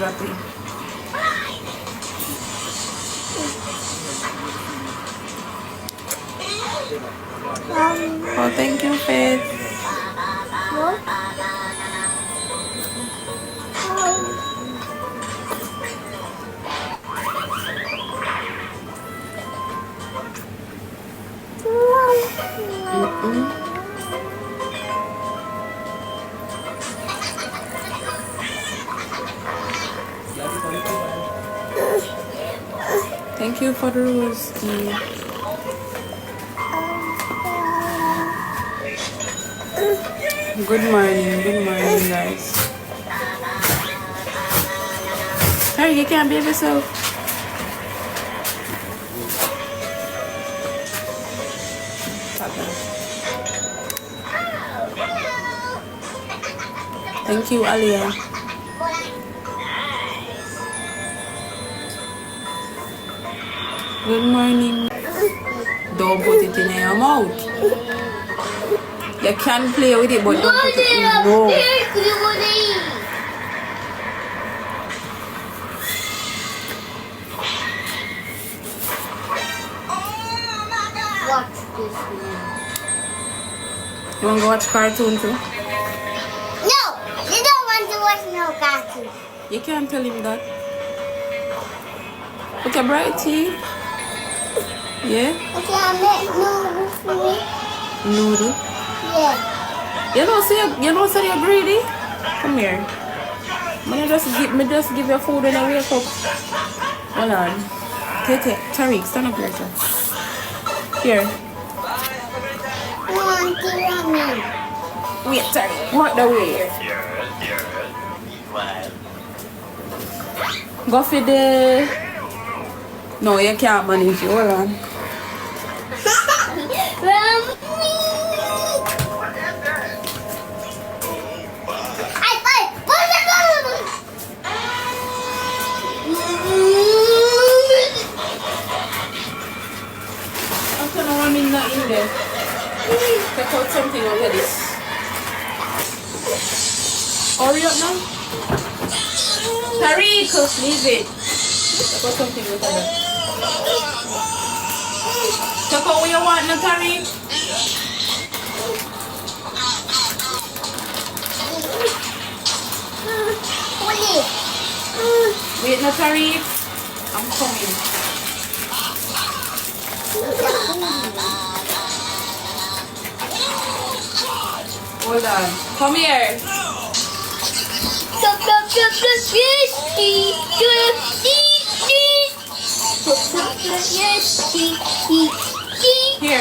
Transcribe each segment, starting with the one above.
dropping. Oh, thank you, Faith. What? Thank you for the rose. Good morning, guys. Hurry, you can't behave yourself. Thank you, Alia. Good morning. Don't put it in your mouth. You can play with it, but don't put it in your mouth. Watch this one. You want to go watch cartoon too? No, you don't want to watch no cartoon. You can't tell him that. Put your bright tea. Yeah? Okay, I make noodles for me. Noodle. Yeah. You don't say you're greedy? Come here. Me just give you food when I wake up. Hold on. Take it. Tariq, stand up here, sir. Here. Want to ramen. Wait, Tariq. Walk the way. Go for the... No, you can't manage it. Hold on. I don't know why I'm not in there. Take out something out of this. Hurry up now. Tariq, leave it. Take out something out of that. Take out what you want now, Tariq. Wait now, Tariq. I'm coming. Hold on. Come here. Here.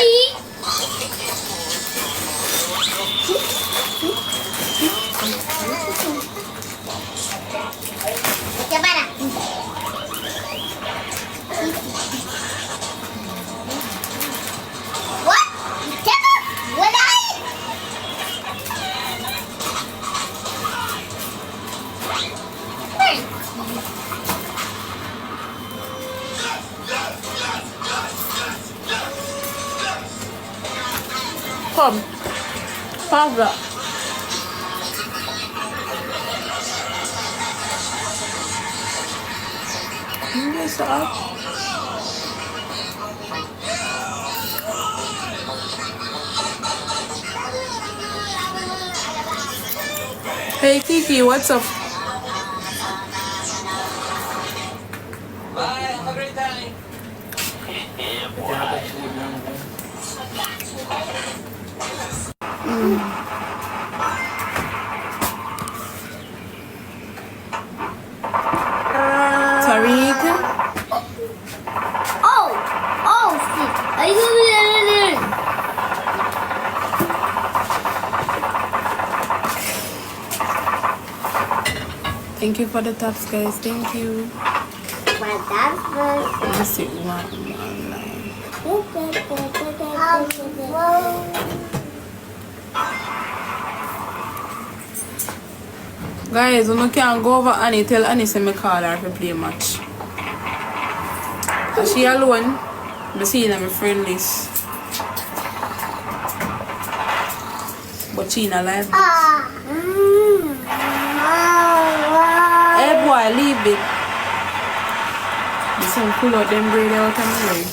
Come. Pass that. Yes, Hey Kiki, what's up? Bye, have a great time. Tariq. Oh, shit. Are you there? Thank you for the tops, guys. Thank you. But that's first. Let me see one line. Guys, when I can go over Annie, tell Annie say me call her to play a match. She alone, I see her on my friend list. But she in a live. Hey boy, boy, leave it. The sun pull out them braid out of my leg.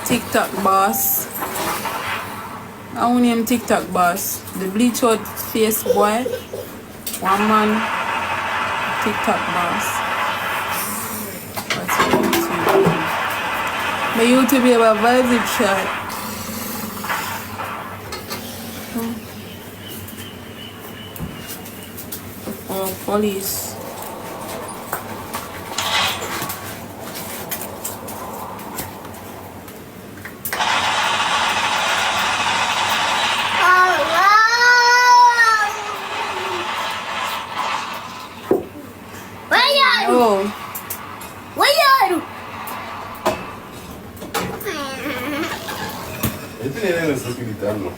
TikTok boss. I own him TikTok boss. The bleach out face boy. One man. TikTok boss. What's your YouTube? My YouTube have a vibe shot. Oh, police. Oh. Este nene lo estás gritando.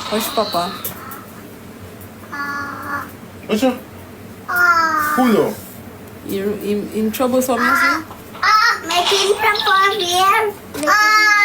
Hush, Papa. Ocho. Julio. You in trouble, so making from here.